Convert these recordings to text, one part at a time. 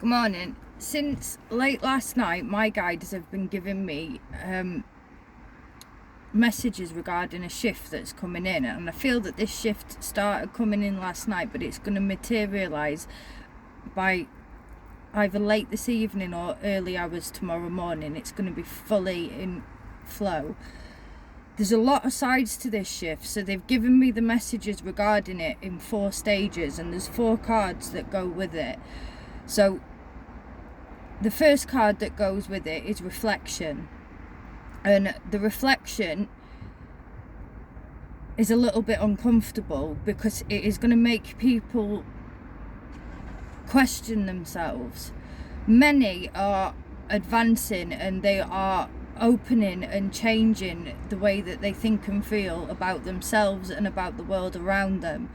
Good morning. Since late last night, my guides have been giving me messages regarding a shift that's coming in, and I feel that this shift started coming in last night, but it's going to materialise by either late this evening or early hours tomorrow morning. It's going to be fully in flow. There's a lot of sides to this shift, so they've given me the messages regarding it in 4 stages, and there's 4 cards that go with it. So the first card that goes with it is reflection, and the reflection is a little bit uncomfortable because it is going to make people question themselves. Many are advancing and they are opening and changing the way that they think and feel about themselves and about the world around them.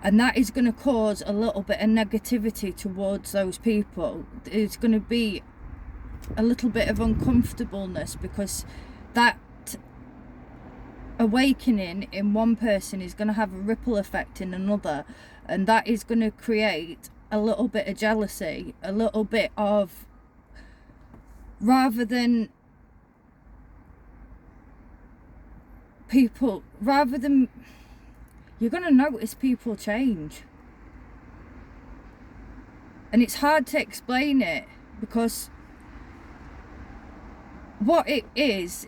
And that is going to cause a little bit of negativity towards those people. There's going to be a little bit of uncomfortableness because that awakening in one person is going to have a ripple effect in another, and that is going to create a little bit of jealousy, a little bit of, rather than you're going to notice people change. And it's hard to explain it, because what it is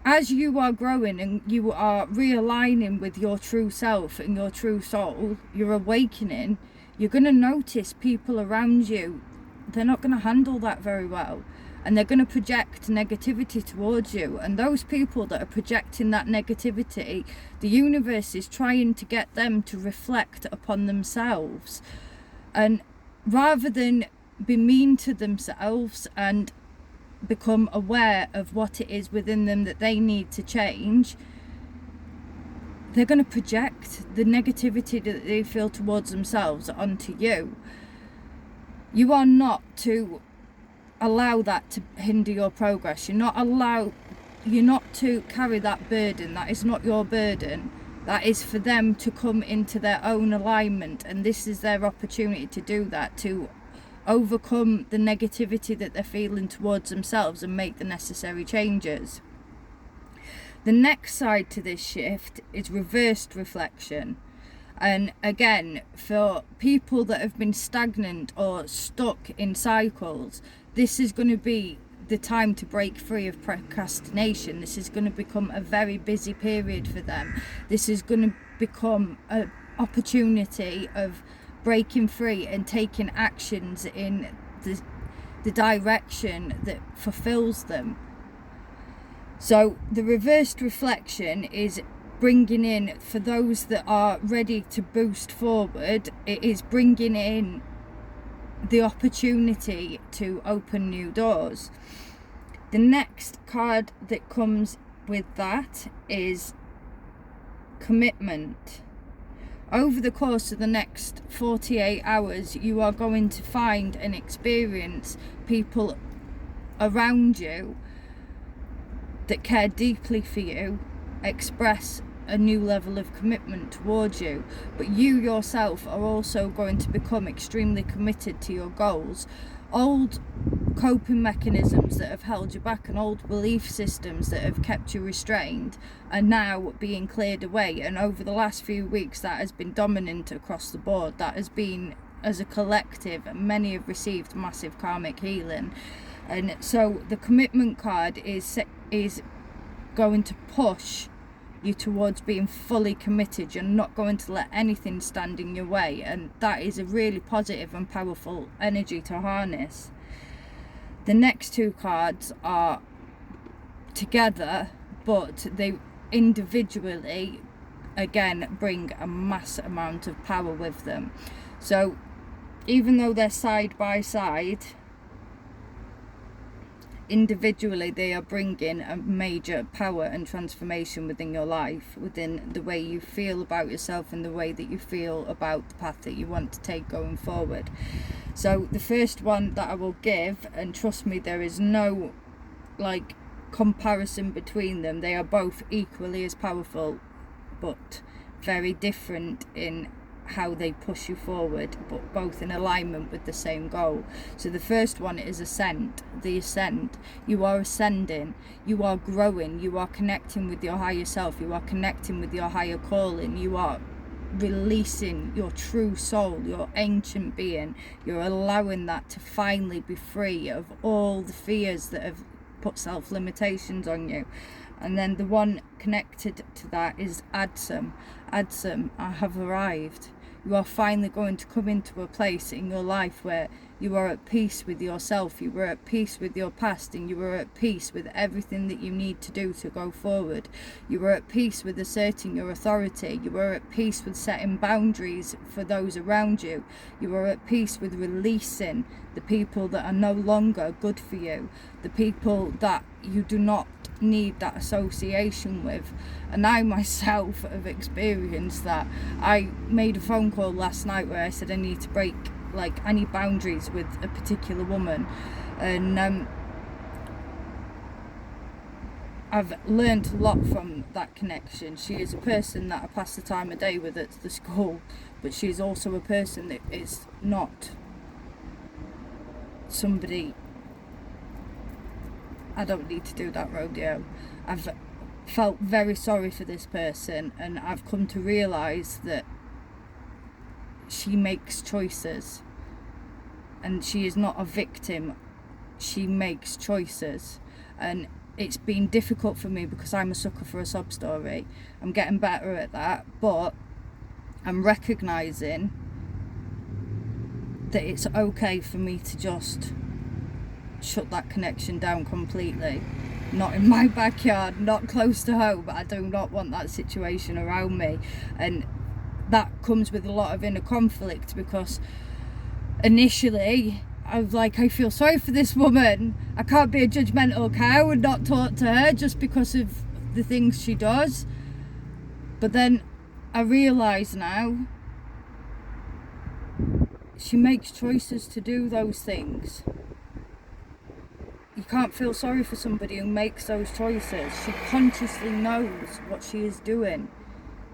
as you are growing and you are realigning with your true self and your true soul, you're awakening, you're going to notice people around you, they're not going to handle that very well. And they're going to project negativity towards you. And those people that are projecting that negativity, the universe is trying to get them to reflect upon themselves. And rather than be mean to themselves and become aware of what it is within them that they need to change, they're going to project the negativity that they feel towards themselves onto you. You are not to allow that to hinder your progress. You're not to carry that burden. That is not your burden. That is for them to come into their own alignment, and this is their opportunity to do that, to overcome the negativity that they're feeling towards themselves and make the necessary changes. The next side to this shift is reversed reflection. And again, for people that have been stagnant or stuck in cycles, this is going to be the time to break free of procrastination. This is going to become a very busy period for them. This is going to become an opportunity of breaking free and taking actions in the direction that fulfills them. So the reversed reflection is bringing in, for those that are ready to boost forward, it is bringing in the opportunity to open new doors. The next card that comes with that is commitment. Over the course of the next 48 hours, you are going to find and experience people around you that care deeply for you express a new level of commitment towards you, but you yourself are also going to become extremely committed to your goals. Old coping mechanisms that have held you back and old belief systems that have kept you restrained are now being cleared away, and over the last few weeks that has been dominant across the board. That has been, as a collective, many have received massive karmic healing. And so the commitment card is going to push you towards being fully committed. You're not going to let anything stand in your way, and that is a really positive and powerful energy to harness. The next 2 cards are together, but they individually again bring a mass amount of power with them. So even though they're side by side, individually they are bringing a major power and transformation within your life, within the way you feel about yourself and the way that you feel about the path that you want to take going forward. So the first one that I will give, and trust me, there is no comparison between them, they are both equally as powerful but very different in how they push you forward, but both in alignment with the same goal. So the first one is ascent, the ascent. You are ascending, you are growing, you are connecting with your higher self, you are connecting with your higher calling, you are releasing your true soul, your ancient being. You're allowing that to finally be free of all the fears that have put self-limitations on you. And then the one connected to that is Adsum. Adsum, I have arrived. You are finally going to come into a place in your life where you are at peace with yourself, you are at peace with your past, and you are at peace with everything that you need to do to go forward. You are at peace with asserting your authority. You are at peace with setting boundaries for those around you. You are at peace with releasing the people that are no longer good for you, the people that you do not need that association with. And I myself have experienced that. I made a phone call last night where I said I need to break any boundaries with a particular woman, and I've learned a lot from that connection. She is a person that I pass the time of day with at the school, but she's also a person that is not somebody I don't need to do that rodeo. I've felt very sorry for this person, and I've come to realise that she makes choices, and she is not a victim. She makes choices, and it's been difficult for me because I'm a sucker for a sob story. I'm getting better at that, but I'm recognising that it's okay for me to just shut that connection down completely. Not in my backyard, not close to home, but I do not want that situation around me. And that comes with a lot of inner conflict, because initially I was like, I feel sorry for this woman. I can't be a judgmental cow and not talk to her just because of the things she does. But then I realise now she makes choices to do those things. You can't feel sorry for somebody who makes those choices. She consciously knows what she is doing.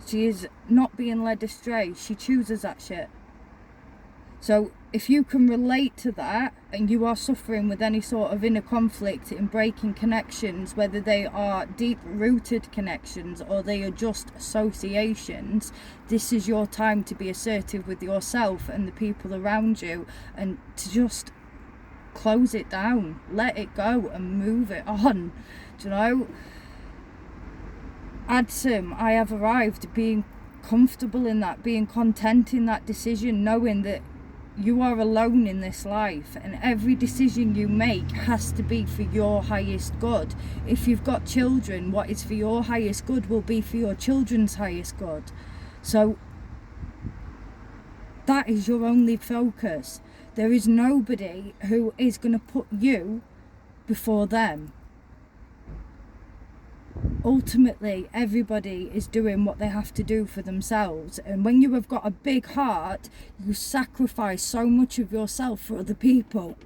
She is not being led astray. She chooses that shit. So if you can relate to that, and you are suffering with any sort of inner conflict in breaking connections, whether they are deep-rooted connections or they are just associations, this is your time to be assertive with yourself and the people around you, and to just close it down, let it go and move it on. Do you know? Adsum, I have arrived, being comfortable in that, being content in that decision, knowing that you are alone in this life, and every decision you make has to be for your highest good. If you've got children, what is for your highest good will be for your children's highest good. So that is your only focus. There is nobody who is going to put you before them. Ultimately, everybody is doing what they have to do for themselves. And when you have got a big heart, you sacrifice so much of yourself for other people.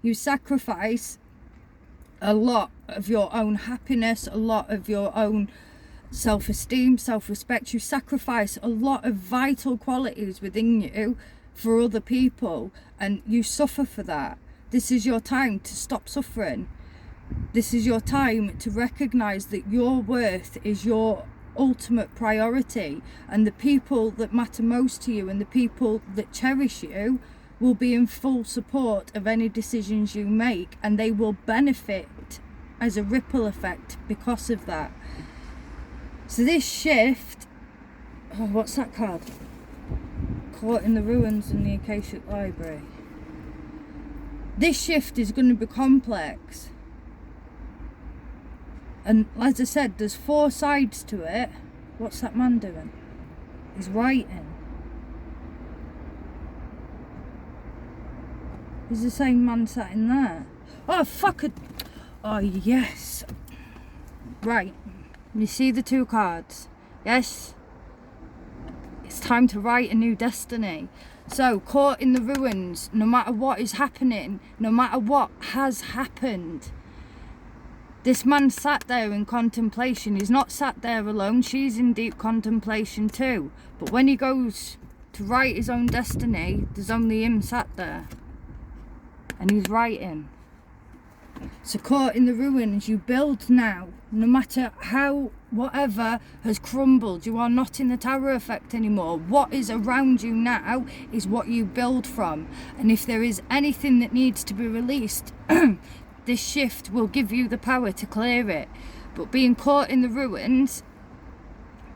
You sacrifice a lot of your own happiness, a lot of your own self-esteem, self-respect. You sacrifice a lot of vital qualities within you for other people, and you suffer for that. This is your time to stop suffering. This is your time to recognise that your worth is your ultimate priority, and the people that matter most to you and the people that cherish you will be in full support of any decisions you make, and they will benefit as a ripple effect because of that. So this shift, what's that card? Caught in the ruins in the Akashic Library. This shift is going to be complex, and as I said, there's 4 sides to it. What's that man doing? He's writing. Is the same man sat in there? Oh fuck it. Oh yes. Right, you see the 2 cards? Yes. It's time to write a new destiny. So, caught in the ruins, no matter what is happening, no matter what has happened, this man sat there in contemplation. He's not sat there alone. She's in deep contemplation too. But when he goes to write his own destiny, there's only him sat there. And he's writing. So caught in the ruins, you build now. No matter how, whatever has crumbled, you are not in the tower effect anymore. What is around you now is what you build from. And if there is anything that needs to be released, this shift will give you the power to clear it. But being caught in the ruins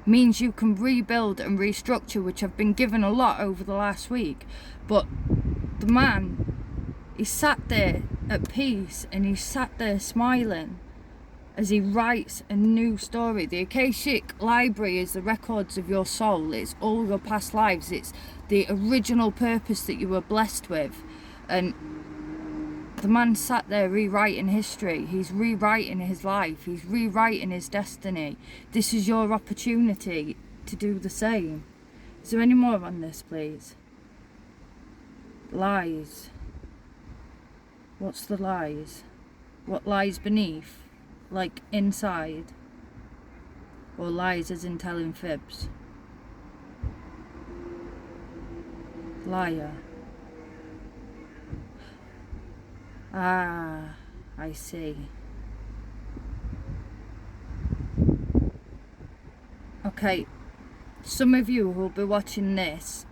means you can rebuild and restructure, which I've been given a lot over the last week. But the man, he sat there at peace, and he sat there smiling as he writes a new story. The Akashic Library is the records of your soul. It's all your past lives. It's the original purpose that you were blessed with. And the man sat there rewriting history. He's rewriting his life. He's rewriting his destiny. This is your opportunity to do the same. Is there any more on this, please? Lies. What's the lies? What lies beneath? Like inside? Or lies as in telling fibs? Liar. Ah, I see. Okay, some of you who will be watching this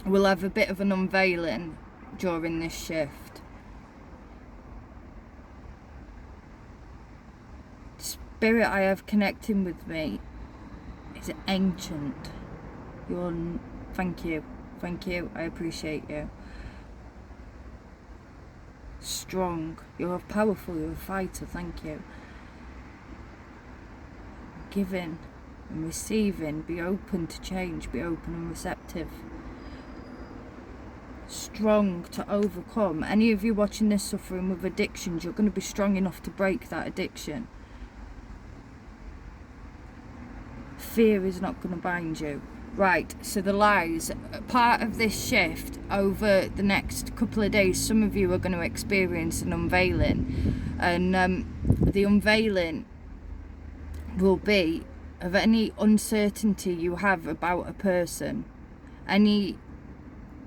will have a bit of an unveiling during this shift. Spirit I have connecting with me is ancient. Thank you, I appreciate you. Strong, you're powerful, you're a fighter, thank you. Giving and receiving, be open to change, be open and receptive. Strong to overcome. Any of you watching this suffering with addictions, you're going to be strong enough to break that addiction. Fear is not going to bind you. Right, so the lies, part of this shift over the next couple of days, some of you are going to experience an unveiling. And the unveiling will be of any uncertainty you have about a person, any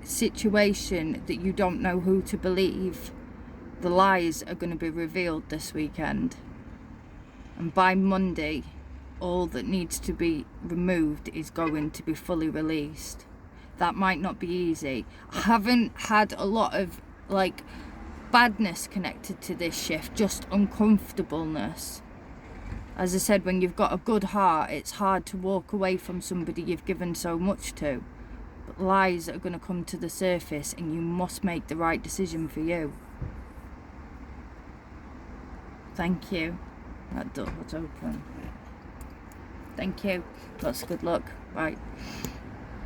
situation that you don't know who to believe. The lies are going to be revealed this weekend. And by Monday, all that needs to be removed is going to be fully released. That might not be easy. I haven't had a lot of badness connected to this shift, just uncomfortableness. As I said, when you've got a good heart, it's hard to walk away from somebody you've given so much to. But lies are going to come to the surface, and you must make the right decision for you. Thank you. That door's open. Thank you. Lots of good luck. Bye.